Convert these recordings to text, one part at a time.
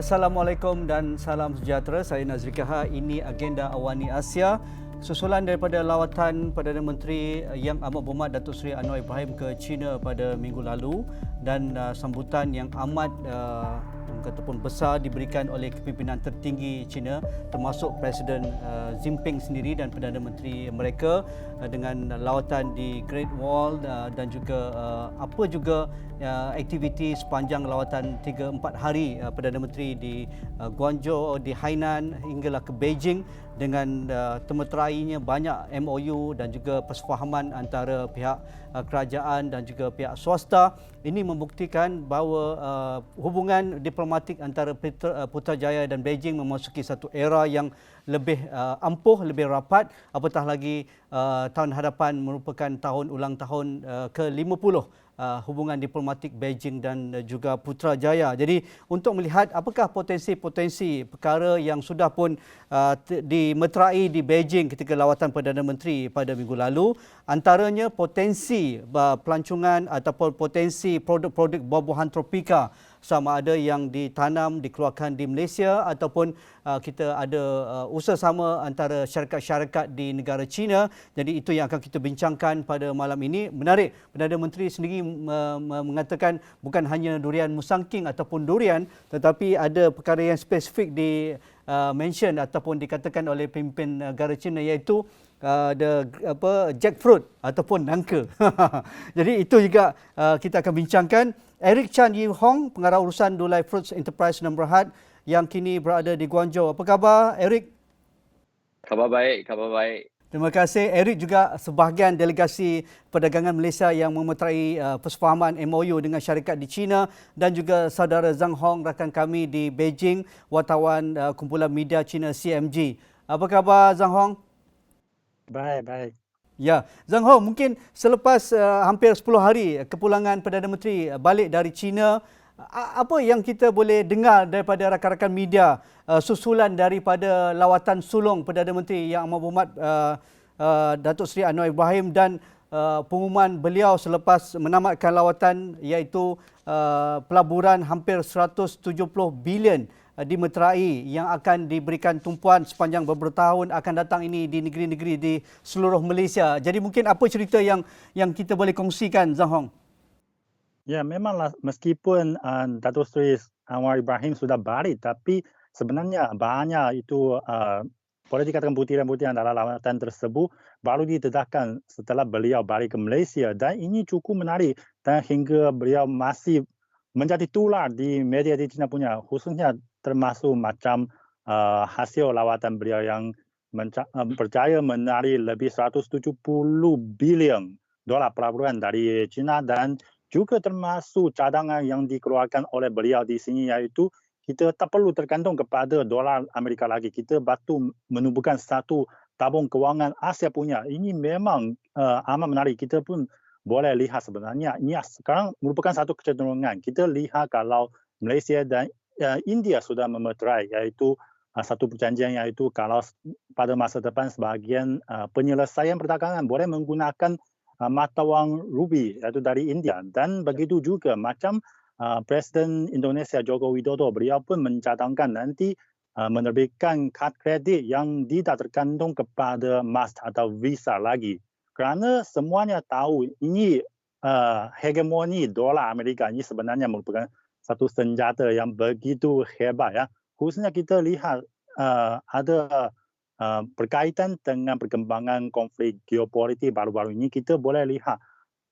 Assalamualaikum dan salam sejahtera. Saya Nazri Kaha. Ini agenda Awani Asia. Susulan daripada lawatan Perdana Menteri Yang Amat Berhormat Datuk Seri Anwar Ibrahim ke China pada minggu lalu dan sambutan yang amat ataupun besar diberikan oleh kepimpinan tertinggi China termasuk Presiden Xi Jinping sendiri dan Perdana Menteri mereka dengan lawatan di Great Wall dan juga apa juga aktiviti sepanjang lawatan 3-4 hari Perdana Menteri di Guangzhou, di Hainan hinggalah ke Beijing dengan termeterainya banyak MOU dan juga persefahaman antara pihak kerajaan dan juga pihak swasta. Ini membuktikan bahawa hubungan diplomatik antara Putrajaya dan Beijing memasuki satu era yang lebih ampuh, lebih rapat, apatah lagi tahun hadapan merupakan tahun ulang tahun ke-50 hubungan diplomatik Beijing dan juga Putrajaya. Jadi untuk melihat apakah potensi-potensi perkara yang sudah pun dimeterai di Beijing ketika lawatan Perdana Menteri pada minggu lalu, antaranya potensi pelancongan ataupun potensi produk-produk buah-buahan tropika sama ada yang ditanam, dikeluarkan di Malaysia ataupun kita ada usaha sama antara syarikat-syarikat di negara China. Jadi itu yang akan kita bincangkan pada malam ini. Menarik, Perdana Menteri sendiri mengatakan bukan hanya durian musangking ataupun durian, tetapi ada perkara yang spesifik di mention ataupun dikatakan oleh pemimpin negara China iaitu jackfruit ataupun nangka. Jadi itu juga kita akan bincangkan. Eric Chan Yi Hong, pengarah urusan Dulai Fruits Enterprise dan Berhad yang kini berada di Guangzhou. Apa khabar, Eric? Khabar baik, khabar baik. Terima kasih. Eric juga sebahagian delegasi perdagangan Malaysia yang memeterai persefahaman MOU dengan syarikat di China dan juga saudara Zhang Hong, rakan kami di Beijing, wartawan kumpulan media China CMG. Apa khabar, Zhang Hong? Baik. Ya, Zhang Hong, mungkin selepas hampir 10 hari kepulangan Perdana Menteri balik dari China, apa yang kita boleh dengar daripada rakan-rakan media susulan daripada lawatan sulung Perdana Menteri Yang Amat Berhormat Datuk Seri Anwar Ibrahim dan pengumuman beliau selepas menamatkan lawatan iaitu pelaburan hampir 170 bilion dimeterai yang akan diberikan tumpuan sepanjang beberapa tahun akan datang ini di negeri-negeri di seluruh Malaysia. Jadi mungkin apa cerita yang kita boleh kongsikan, Zhang Hong? Ya, memanglah meskipun Datuk Seri Anwar Ibrahim sudah balik, tapi sebenarnya banyak itu boleh dikatakan butiran-butiran dalam lawatan tersebut baru ditetapkan setelah beliau balik ke Malaysia dan ini cukup menarik dan hingga beliau masih menjadi tular di media di China punya, khususnya termasuk macam hasil lawatan beliau yang berjaya menarik lebih 170 bilion dolar pelaburan dari China dan juga termasuk cadangan yang dikeluarkan oleh beliau di sini iaitu kita tak perlu tergantung kepada dolar Amerika lagi. Kita batu menubuhkan satu tabung kewangan Asia punya. Ini memang amat menarik. Kita pun boleh lihat sebenarnya ini sekarang merupakan satu kecenderungan. Kita lihat kalau Malaysia dan India sudah memeterai iaitu satu perjanjian iaitu kalau pada masa depan sebahagian penyelesaian perdagangan boleh menggunakan mata wang rubi iaitu dari India dan begitu juga macam Presiden Indonesia Joko Widodo beliau pun mencadangkan nanti menerbitkan kad kredit yang tidak tergantung kepada Master atau Visa lagi. Kerana semuanya tahu ini hegemoni dolar Amerika ini sebenarnya merupakan satu senjata yang begitu hebat ya. Khususnya kita lihat ada berkaitan dengan perkembangan konflik geopolitik baru-baru ini kita boleh lihat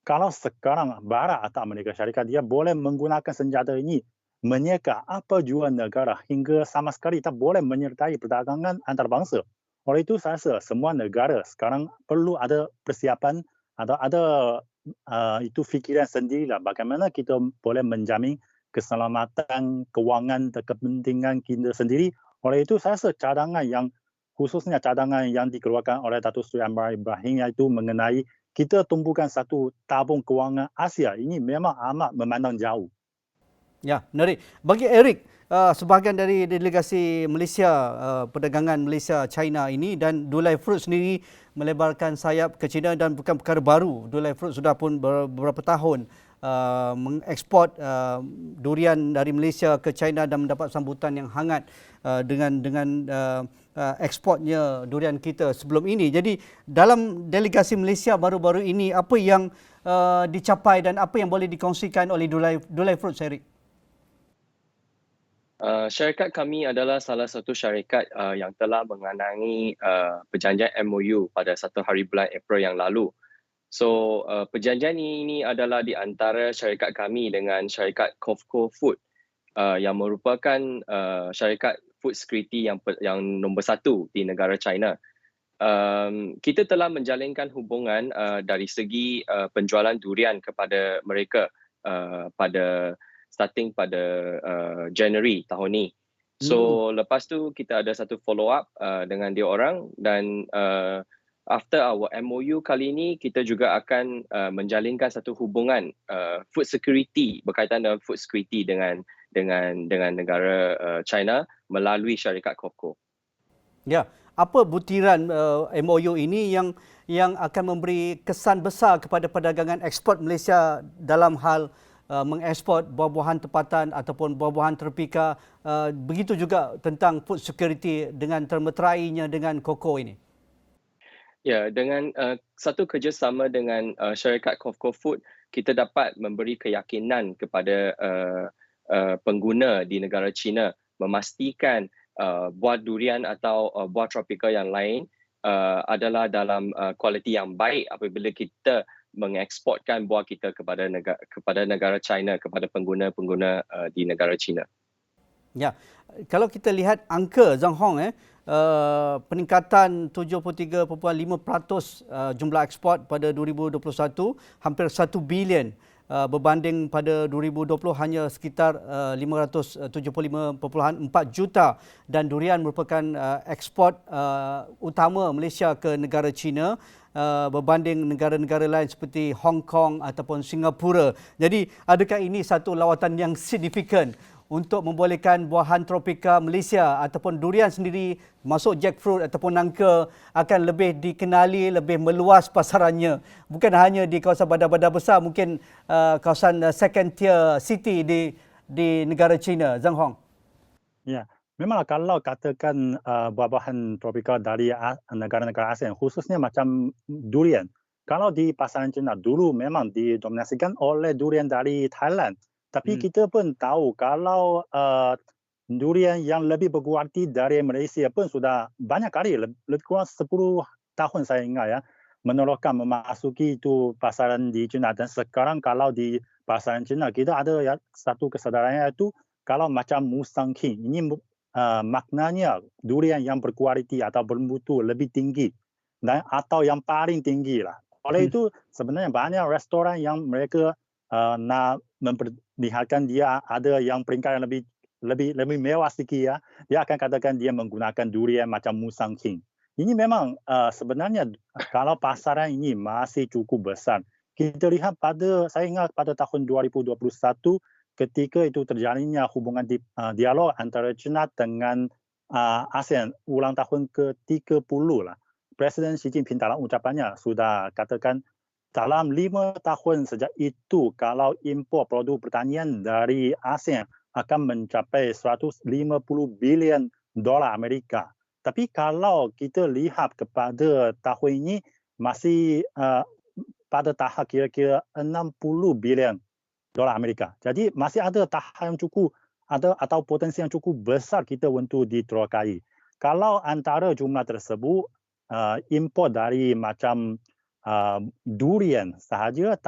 kalau sekarang Barat atau Amerika Syarikat dia boleh menggunakan senjata ini menyeka apa jua negara hingga sama sekali tak boleh menyertai perdagangan antarabangsa. Oleh itu saya rasa semua negara sekarang perlu ada persiapan atau ada itu fikiran sendirilah bagaimana kita boleh menjamin keselamatan kewangan dan kepentingan kita sendiri. Oleh itu saya rasa cadangan yang khususnya cadangan yang dikeluarkan oleh Datuk Seri Anwar Ibrahim iaitu mengenai kita tumbuhkan satu tabung kewangan Asia ini memang amat memandang jauh. Ya, menarik. Bagi Eric, sebahagian dari delegasi Malaysia, perdagangan Malaysia China ini dan Dulai Fruit sendiri melebarkan sayap ke China dan bukan perkara baru. Dulai Fruit sudah pun beberapa tahun mengeksport durian dari Malaysia ke China dan mendapat sambutan yang hangat dengan ekspornya durian kita sebelum ini. Jadi dalam delegasi Malaysia baru-baru ini, apa yang dicapai dan apa yang boleh dikongsikan oleh Dulai Fruits, Eric? Syarikat kami adalah salah satu syarikat yang telah menandangi perjanjian MOU pada 1 hari bulan April yang lalu. So, perjanjian ini adalah di antara syarikat kami dengan syarikat COFCO Food yang merupakan syarikat food security yang nombor 1 di negara China. Kita telah menjalinkan hubungan dari segi penjualan durian kepada mereka starting pada January tahun ni. So lepas tu kita ada satu follow up dengan dia orang, dan after our MOU kali ini kita juga akan menjalinkan satu hubungan food security, berkaitan dengan food security dengan negara China melalui syarikat COFCO. Ya, apa butiran MOU ini yang akan memberi kesan besar kepada perdagangan ekspor Malaysia dalam hal mengeksport buah-buahan tempatan ataupun buah-buahan tropika, begitu juga tentang food security dengan termeterainya dengan koko ini? Ya, dengan satu kerjasama dengan syarikat COFCO Food, kita dapat memberi keyakinan kepada pengguna di negara China memastikan buah durian atau buah tropika yang lain adalah dalam kualiti yang baik apabila kita mengeksportkan buah kita kepada negara China, kepada pengguna-pengguna di negara China. Ya, kalau kita lihat angka Zhang Hong, peningkatan 73.5% jumlah ekspor pada 2021, hampir 1 bilion berbanding pada 2020 hanya sekitar 575.4 juta, dan durian merupakan ekspor utama Malaysia ke negara China berbanding negara-negara lain seperti Hong Kong ataupun Singapura. Jadi adakah ini satu lawatan yang signifikan untuk membolehkan buahan tropika Malaysia ataupun durian sendiri, masuk jackfruit ataupun nangka, akan lebih dikenali, lebih meluas pasarannya, bukan hanya di kawasan bandar-bandar besar, mungkin kawasan second tier city di negara China, Zhang Hong? Ya, memanglah kalau katakan buah-buahan tropika dari negara-negara ASEAN, khususnya macam durian, kalau di pasaran China dulu memang didominasikan oleh durian dari Thailand. Tapi kita pun tahu kalau durian yang lebih berkualiti dari Malaysia pun sudah banyak kali, lebih kurang 10 tahun saya ingat ya, meneruskan memasuki itu pasaran di China. Dan sekarang kalau di pasaran China, kita ada satu kesedaran, iaitu kalau macam Musang King, ini maknanya durian yang berkualiti atau bermutu lebih tinggi dan atau yang paling tinggi lah. Oleh itu sebenarnya banyak restoran yang mereka nak memperlihatkan dia ada yang peringkat yang lebih mewah sikit ya. Dia akan katakan dia menggunakan durian macam Musang King. Ini memang sebenarnya kalau pasaran ini masih cukup besar. Kita lihat saya ingat pada tahun 2021 ketika itu terjalinnya hubungan dialog antara China dengan ASEAN ulang tahun ke-30 lah. Presiden Xi Jinping dalam ucapannya sudah katakan dalam 5 tahun sejak itu, kalau impor produk pertanian dari ASEAN akan mencapai 150 bilion dolar Amerika. Tapi kalau kita lihat kepada tahun ini, masih pada tahap kira-kira 60 bilion dolar Amerika. Jadi masih ada tahap yang cukup atau potensi yang cukup besar kita untuk diterokai. Kalau antara jumlah tersebut, impor dari macam durian sahaja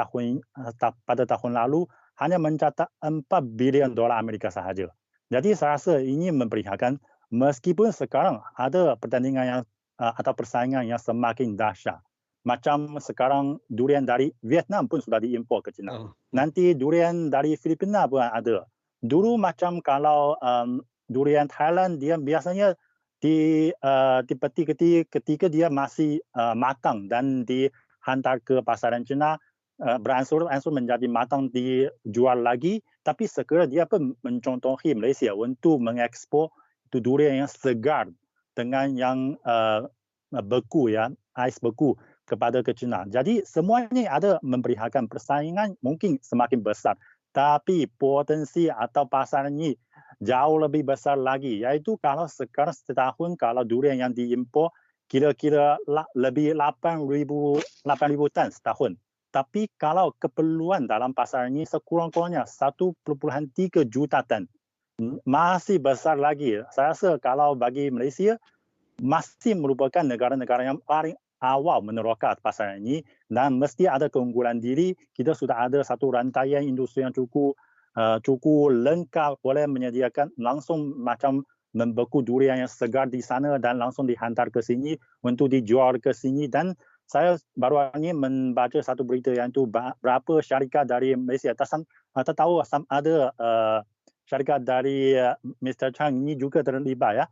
pada tahun lalu hanya mencatat 4 bilion dolar Amerika sahaja. Jadi saya rasa ini memperlihatkan meskipun sekarang ada pertandingan yang atau persaingan yang semakin dahsyat. Macam sekarang durian dari Vietnam pun sudah diimpor ke China. Nanti durian dari Filipina pun ada. Dulu macam kalau durian Thailand, dia biasanya dipetik ketika dia masih matang dan dihantar ke pasaran China, beransur-ansur menjadi matang, dijual lagi. Tapi segera dia pun mencontohi Malaysia untuk mengekspor itu durian yang segar dengan yang beku ya, ais beku. kepada ke China. Jadi semuanya ada memperlihatkan persaingan mungkin semakin besar. Tapi potensi atau pasar ini jauh lebih besar lagi. Iaitu kalau sekarang setahun kalau durian yang diimpor kira-kira lebih 8,000 tan setahun. Tapi kalau keperluan dalam pasar ini sekurang-kurangnya 1,3 juta tan. Masih besar lagi. Saya rasa kalau bagi Malaysia, masih merupakan negara-negara yang paling awal meneroka pasar ini dan mesti ada keunggulan diri. Kita sudah ada satu rantaian industri yang cukup lengkap, boleh menyediakan langsung macam membeku durian yang segar di sana dan langsung dihantar ke sini untuk dijual ke sini. Dan saya baru ini membaca satu berita yang itu berapa syarikat dari Malaysia. Tak tahu ada syarikat dari Mr. Chang ini juga terlibat ya.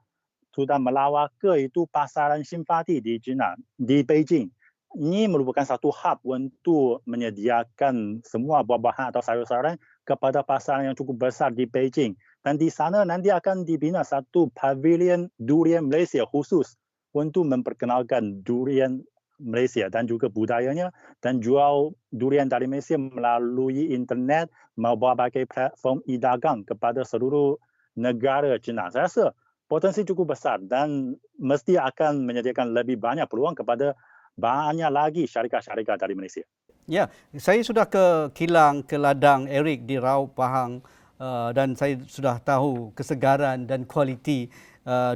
Sudah melawat ke itu pasaran simpati di China, di Beijing. Ini merupakan satu hub untuk menyediakan semua buah-buahan atau sayur-sayuran kepada pasaran yang cukup besar di Beijing. Dan di sana nanti akan dibina satu pavilion durian Malaysia khusus untuk memperkenalkan durian Malaysia dan juga budayanya dan jual durian dari Malaysia melalui internet, berbagai platform e-dagang kepada seluruh negara China. Saya rasa potensi cukup besar dan mesti akan menyediakan lebih banyak peluang kepada banyak lagi syarikat-syarikat dari Malaysia. Ya, saya sudah ke kilang, ke ladang Eric di Raub Pahang dan saya sudah tahu kesegaran dan kualiti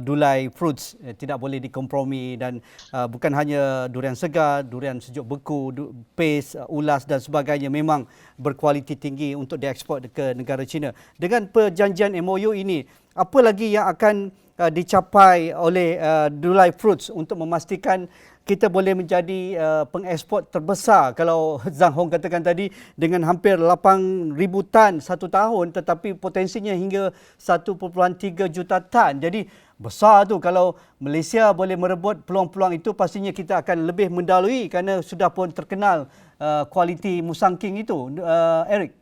Dulai Fruits tidak boleh dikompromi dan bukan hanya durian segar, durian sejuk beku, paste, ulas dan sebagainya memang berkualiti tinggi untuk diekspor ke negara China. Dengan perjanjian MOU ini, apa lagi yang akan dicapai oleh Dulai Fruits untuk memastikan kita boleh menjadi pengeksport terbesar kalau Zhang Hong katakan tadi dengan hampir 8,000 tan satu tahun tetapi potensinya hingga 1.3 juta tan. Jadi besar tu kalau Malaysia boleh merebut peluang-peluang itu pastinya kita akan lebih mendahului kerana sudah pun terkenal kualiti musangking itu. Eric.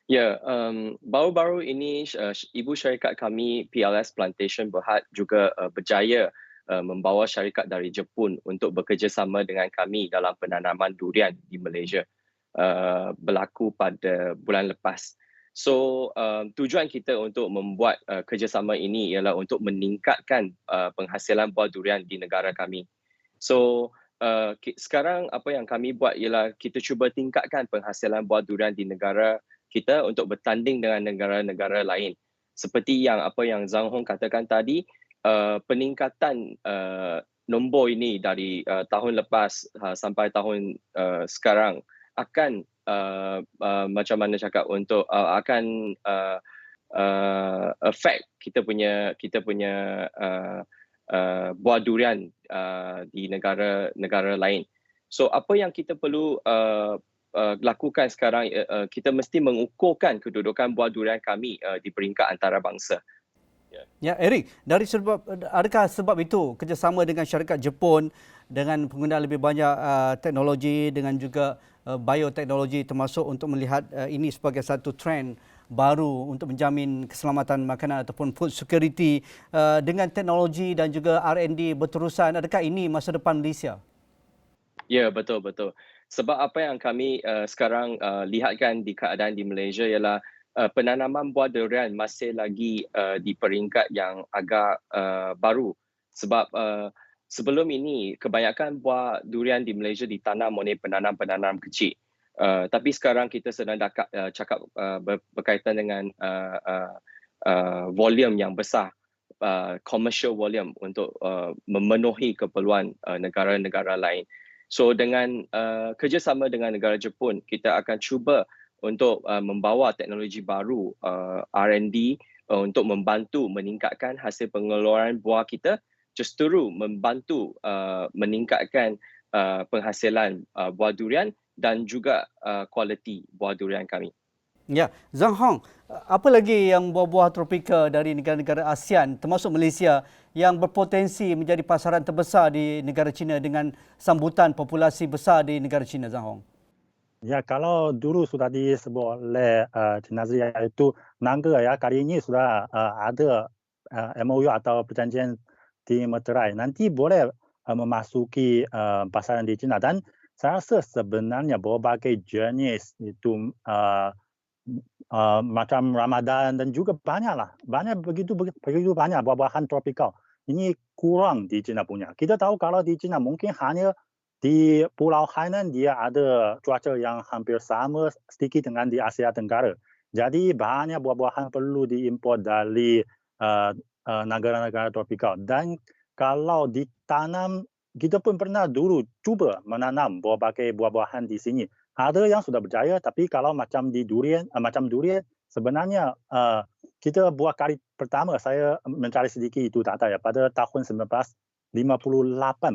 Ya, baru-baru ini ibu syarikat kami PLS Plantation Berhad juga berjaya membawa syarikat dari Jepun untuk bekerjasama dengan kami dalam penanaman durian di Malaysia berlaku pada bulan lepas. So tujuan kita untuk membuat kerjasama ini ialah untuk meningkatkan penghasilan buah durian di negara kami. So sekarang apa yang kami buat ialah kita cuba tingkatkan penghasilan buah durian di negara kita untuk bertanding dengan negara-negara lain. Seperti yang Zhang Hong katakan tadi, peningkatan nombor ini dari tahun lepas sampai tahun sekarang akan macam mana cakap untuk akan affect kita punya buah durian di negara lain. So apa yang kita perlu lakukan sekarang, kita mesti mengukurkan kedudukan buah durian kami di peringkat antarabangsa. Ya, Eric, adakah sebab itu kerjasama dengan syarikat Jepun dengan penggunaan lebih banyak teknologi dengan juga bioteknologi termasuk untuk melihat ini sebagai satu trend baru untuk menjamin keselamatan makanan ataupun food security dengan teknologi dan juga R&D berterusan, adakah ini masa depan Malaysia? Ya, betul. Sebab apa yang kami sekarang lihatkan di keadaan di Malaysia ialah penanaman buah durian masih lagi di peringkat yang agak baru. Sebab sebelum ini kebanyakan buah durian di Malaysia ditanam oleh penanam-penanam kecil. Tapi sekarang kita sedang cakap berkaitan dengan volume yang besar, commercial volume untuk memenuhi keperluan negara-negara lain. So dengan kerjasama dengan negara Jepun, kita akan cuba untuk membawa teknologi baru R&D untuk membantu meningkatkan hasil pengeluaran buah kita, justru membantu meningkatkan penghasilan buah durian dan juga kualiti buah durian kami. Ya, Zhang Hong, apa lagi yang buah-buah tropika dari negara-negara ASEAN termasuk Malaysia yang berpotensi menjadi pasaran terbesar di negara China dengan sambutan populasi besar di negara China, Zhang Hong? Ya, kalau dulu sudah disebut oleh Cik Nazri iaitu mangga ya, kali ini sudah ada MOU atau perjanjian di Meterai. Nanti boleh memasuki pasaran di China. Dan saya rasa sebenarnya berbagai jenis itu macam Ramadan dan juga banyak begitu banyak buah-buahan tropikal. Ini kurang di China punya. Kita tahu kalau di China mungkin hanya di Pulau Hainan dia ada cuaca yang hampir sama sedikit dengan di Asia Tenggara. Jadi banyak buah-buahan perlu diimpor dari negara-negara tropikal. Dan kalau ditanam, kita pun pernah dulu cuba menanam berbagai buah-buahan di sini. Ada yang sudah berjaya, tapi kalau macam durian sebenarnya kita buat kali pertama saya mencari sedikit itu data ya pada tahun 1958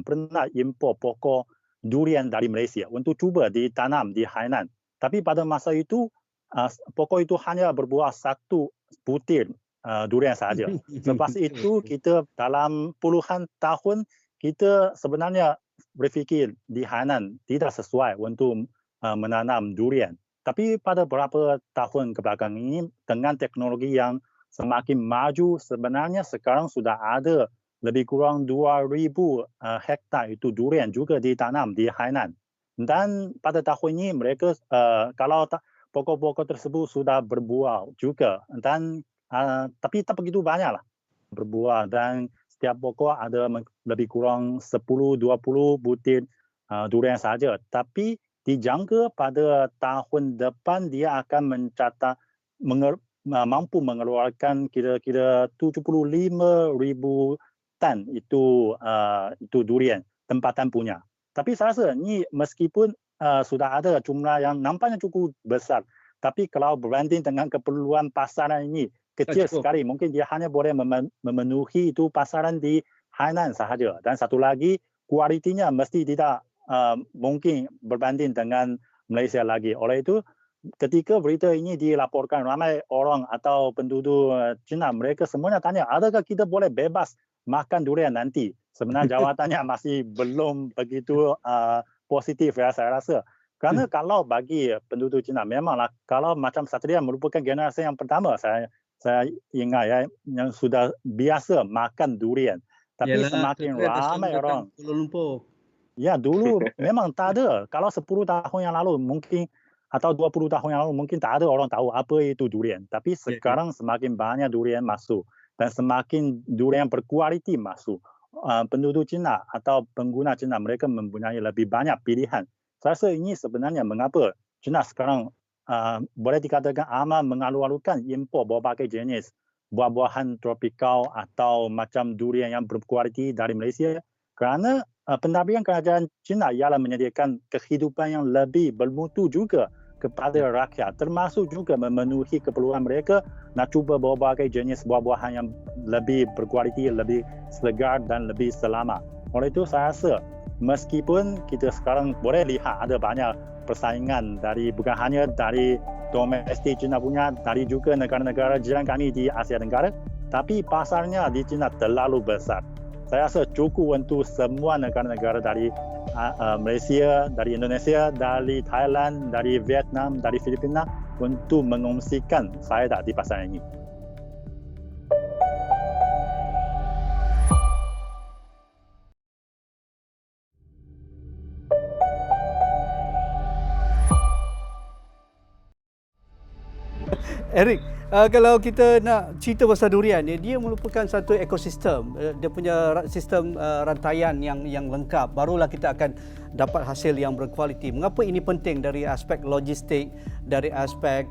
pernah impor pokok durian dari Malaysia untuk cuba ditanam di Hainan. Tapi pada masa itu pokok itu hanya berbuah satu butir durian saja. Lepas itu kita dalam puluhan tahun kita sebenarnya berfikir di Hainan tidak sesuai untuk menanam durian. Tapi pada beberapa tahun kebelakang ini dengan teknologi yang semakin maju sebenarnya sekarang sudah ada lebih kurang 2,000 hektar itu durian juga ditanam di Hainan. Dan pada tahun ini mereka kalau pokok-pokok tersebut sudah berbuah juga dan tapi tak begitu banyak lah berbuah dan setiap pokok ada lebih kurang 10-20 butir durian saja. Tapi dijangka pada tahun depan dia akan mencatat mampu mengeluarkan kira-kira 75,000 tan itu durian tempatan punya. Tapi saya rasa ini meskipun sudah ada jumlah yang nampaknya cukup besar, tapi kalau berbanding dengan keperluan pasaran ini kecil sekali, mungkin dia hanya boleh memenuhi itu pasaran di Hainan sahaja. Dan satu lagi kualitinya mesti tidak mungkin berbanding dengan Malaysia lagi. Oleh itu, ketika berita ini dilaporkan, ramai orang atau penduduk China, mereka semuanya tanya, adakah kita boleh bebas makan durian nanti? Sebenarnya jawabannya masih belum begitu positif ya saya rasa. Karena kalau bagi penduduk China, memanglah kalau macam Satria merupakan generasi yang pertama saya ingat ya, yang sudah biasa makan durian. Tapi semakin ramai orang. Ya dulu memang tak ada. Kalau 10 tahun yang lalu mungkin atau 20 tahun yang lalu mungkin tak ada orang tahu apa itu durian. Tapi sekarang semakin banyak durian masuk dan semakin durian berkualiti masuk. Penduduk China atau pengguna China mereka mempunyai lebih banyak pilihan. Saya rasa ini sebenarnya mengapa China sekarang boleh dikatakan amat mengalu-alukan impor berbagai jenis buah-buahan tropikal atau macam durian yang berkualiti dari Malaysia. Kerana pendampingan kerajaan China ialah menyediakan kehidupan yang lebih bermutu juga kepada rakyat, termasuk juga memenuhi keperluan mereka nak cuba berbagai jenis buah-buahan yang lebih berkualiti, lebih segar dan lebih selamat. Oleh itu saya rasa meskipun kita sekarang boleh lihat ada banyak persaingan dari bukan hanya dari domestik China punya, dari juga negara-negara jiran kami di Asia Tenggara, tapi pasarnya di China terlalu besar. Saya rasa cukup untuk semua negara-negara dari Malaysia, dari Indonesia, dari Thailand, dari Vietnam, dari Filipina untuk mengungsikan faedah di pasar ini. Eric, kalau kita nak cerita pasal durian, dia merupakan satu ekosistem. Dia punya sistem rantaian yang lengkap. Barulah kita akan dapat hasil yang berkualiti. Mengapa ini penting dari aspek logistik, dari aspek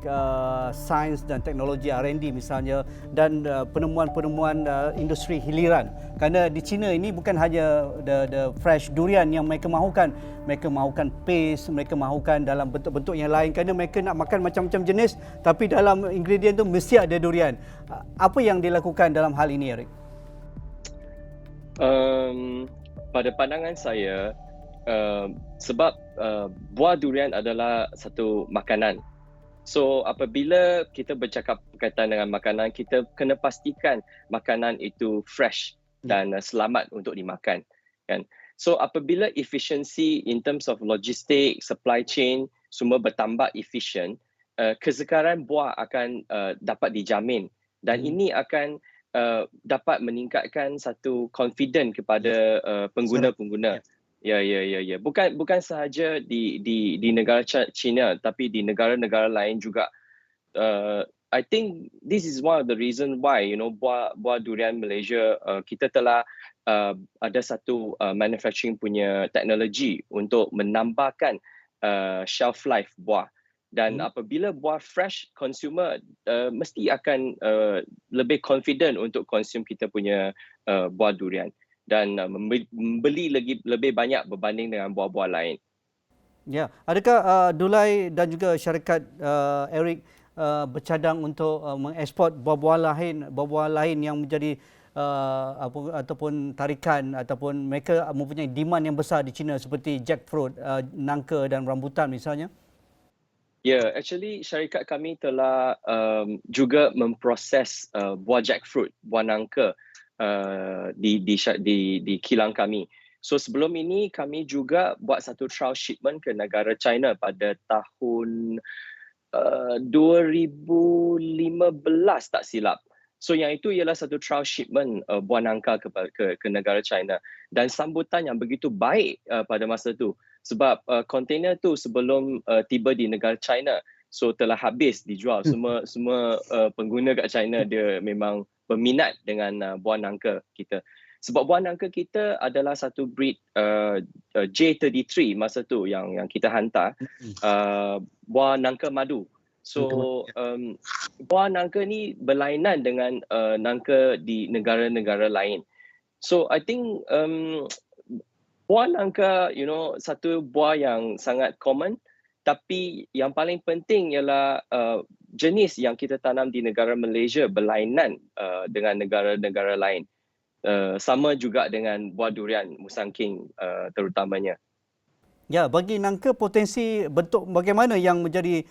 sains dan teknologi R&D misalnya, dan penemuan-penemuan industri hiliran. Kerana di China ini bukan hanya the fresh durian yang mereka mahukan. Mereka mahukan paste, mereka mahukan dalam bentuk-bentuk yang lain. Kerana mereka nak makan macam-macam jenis, tapi dalam ingredient tu mesti ada durian. Apa yang dilakukan dalam hal ini, Eric? Pada pandangan saya, sebab buah durian adalah satu makanan. So apabila kita bercakap berkaitan dengan makanan, kita kena pastikan makanan itu fresh dan selamat untuk dimakan, kan? So apabila efisiensi in terms of logistik, supply chain semua bertambah efisien, kesekaran buah akan dapat dijamin dan ini akan dapat meningkatkan satu confident kepada pengguna-pengguna. Ya. Bukan sahaja di negara China, tapi di negara-negara lain juga. I think this is one of the reason why buah durian Malaysia kita telah ada satu manufacturing punya teknologi untuk menambahkan shelf life buah. Dan apabila buah fresh, consumer mesti akan lebih confident untuk consume kita punya buah durian dan membeli lebih banyak berbanding dengan buah-buah lain. Ya, adakah Dulai dan juga syarikat Eric bercadang untuk mengeksport buah-buah lain yang menjadi ataupun tarikan ataupun mereka mempunyai demand yang besar di China seperti jackfruit, nangka dan rambutan misalnya? Ya, actually syarikat kami telah juga memproses buah jackfruit, buah nangka di kilang kami. So sebelum ini kami juga buat satu trial shipment ke negara China pada tahun 2015 tak silap. So yang itu ialah satu trial shipment buah nangka ke negara China dan sambutan yang begitu baik pada masa itu sebab kontainer tu sebelum tiba di negara China so telah habis dijual. Semua pengguna kat China dia memang berminat dengan buah nangka kita. Sebab buah nangka kita adalah satu breed J33 masa tu yang kita hantar buah nangka madu. So buah nangka ni berlainan dengan nangka di negara-negara lain. So I think buah nangka satu buah yang sangat common tapi yang paling penting ialah jenis yang kita tanam di negara Malaysia berlainan dengan negara-negara lain. Sama juga dengan buah durian Musang King terutamanya. Ya, bagi nangka potensi bentuk bagaimana yang menjadi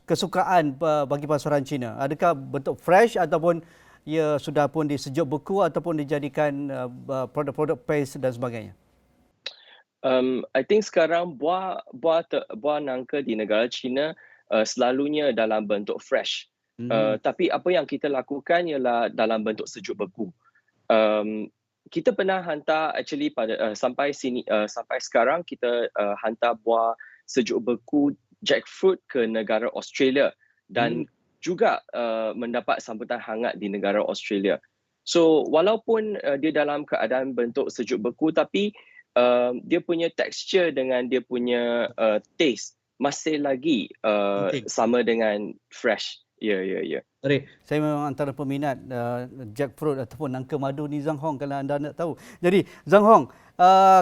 kesukaan bagi pasaran Cina? Adakah bentuk fresh ataupun ia sudah pun disejuk beku ataupun dijadikan produk-produk paste dan sebagainya? I think sekarang buah nangka di negara China selalunya dalam bentuk fresh. Tapi apa yang kita lakukan ialah dalam bentuk sejuk beku. Kita pernah hantar actually sampai sekarang kita hantar buah sejuk beku jackfruit ke negara Australia dan juga mendapat sambutan hangat di negara Australia. So walaupun dia dalam keadaan bentuk sejuk beku tapi dia punya texture dengan dia punya taste masih lagi sama dengan fresh. Ya. Saya memang antara peminat jackfruit ataupun nangka madu ni Zhang Hong kalau anda nak tahu. Jadi Zhang Hong,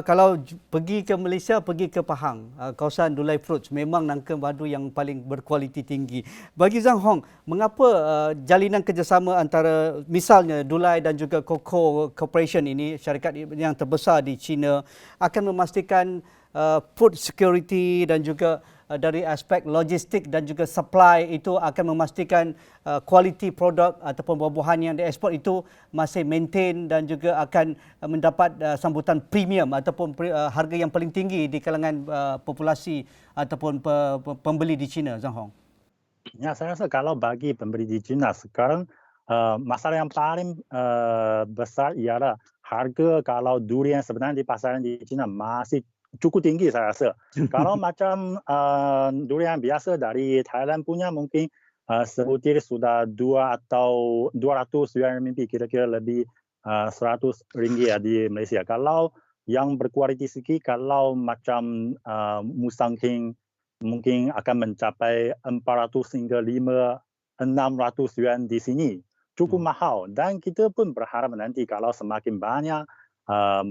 kalau pergi ke Malaysia, pergi ke Pahang, kawasan Dulai Fruits, memang nangka madu yang paling berkualiti tinggi. Bagi Zhang Hong, mengapa jalinan kerjasama antara misalnya Dulai dan juga Cocoa Corporation ini, syarikat yang terbesar di China, akan memastikan food security dan juga dari aspek logistik dan juga supply itu akan memastikan kualiti produk ataupun buah-buahan yang diekspor itu masih maintain dan juga akan mendapat sambutan premium ataupun harga yang paling tinggi di kalangan populasi ataupun pembeli di China, Zhang Hong. Ya, saya rasa kalau bagi pembeli di China sekarang masalah yang paling besar ialah harga kalau durian sebenarnya di pasaran di China masih cukup tinggi saya rasa. Kalau macam durian biasa dari Thailand punya mungkin sebutir sudah 2 atau 200 yuan renminbi, kira-kira lebih 100 ringgit di Malaysia. Kalau yang berkualiti sikit, kalau macam Musang King mungkin akan mencapai 400 hingga 600 yuan di sini. Cukup mahal dan kita pun berharap nanti kalau semakin banyak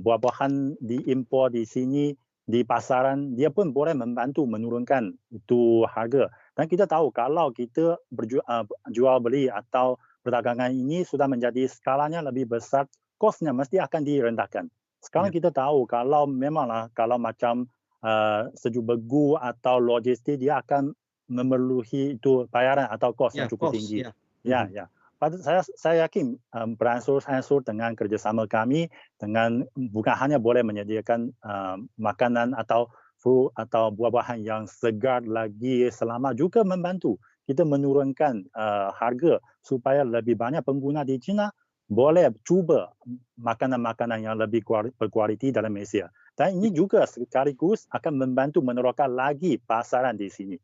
buah-buahan diimpor di sini di pasaran, dia pun boleh membantu menurunkan itu harga. Dan kita tahu kalau kita jual beli atau perdagangan ini sudah menjadi skalanya lebih besar, kosnya mesti akan direndahkan. Sekarang kita tahu kalau memanglah kalau macam sejuk beku atau logistik dia akan memerlukan itu bayaran atau kos yang cukup tinggi. Ya. Saya yakin beransur-ansur dengan kerjasama kami dengan bukan hanya boleh menyediakan makanan atau fruit atau buah-buahan yang segar lagi selama juga membantu kita menurunkan harga supaya lebih banyak pengguna di China boleh cuba makanan-makanan yang lebih berkualiti dalam Malaysia. Dan ini juga sekaligus akan membantu meneroka lagi pasaran di sini.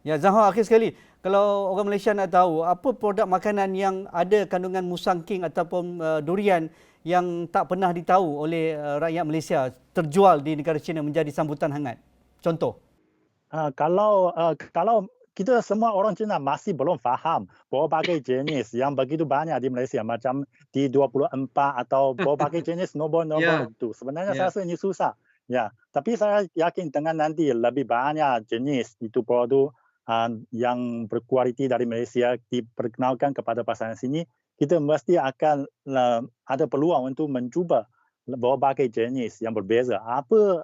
Ya, Zhang Hong, akhir sekali, kalau orang Malaysia nak tahu apa produk makanan yang ada kandungan musang king ataupun durian yang tak pernah ditahu oleh rakyat Malaysia terjual di negara China menjadi sambutan hangat. Contoh. Kalau kita semua orang Cina masih belum faham berbagai jenis yang begitu banyak di Malaysia, macam di 24 atau berbagai jenis nombor-nombor itu. Sebenarnya saya rasa ini susah. Ya, tapi saya yakin dengan nanti lebih banyak jenis itu produk yang berkualiti dari Malaysia diperkenalkan kepada pasaran sini, kita mesti akan ada peluang untuk mencuba berbagai jenis yang berbeza. Apa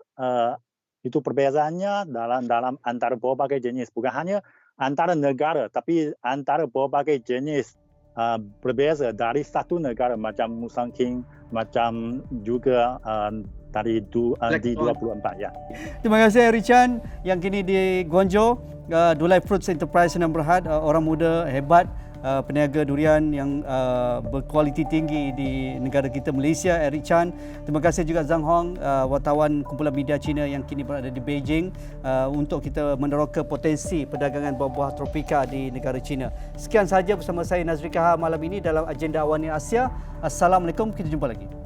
itu perbezaannya dalam antara berbagai jenis, bukan hanya antara negara, tapi antara berbagai jenis berbeza dari satu negara, macam musang king, macam juga di 24 ya. Terima kasih Harry Chan yang kini di Guangzhou, Dulai Fruits Enterprise Sdn Bhd, orang muda hebat, peniaga durian yang berkualiti tinggi di negara kita Malaysia, Eric Chan. Terima kasih juga Zhang Hong, wartawan kumpulan media Cina yang kini berada di Beijing untuk kita meneroka potensi perdagangan buah-buah tropika di negara China. Sekian sahaja bersama saya Nazri Kahar malam ini dalam agenda Awani Asia. Assalamualaikum, kita jumpa lagi.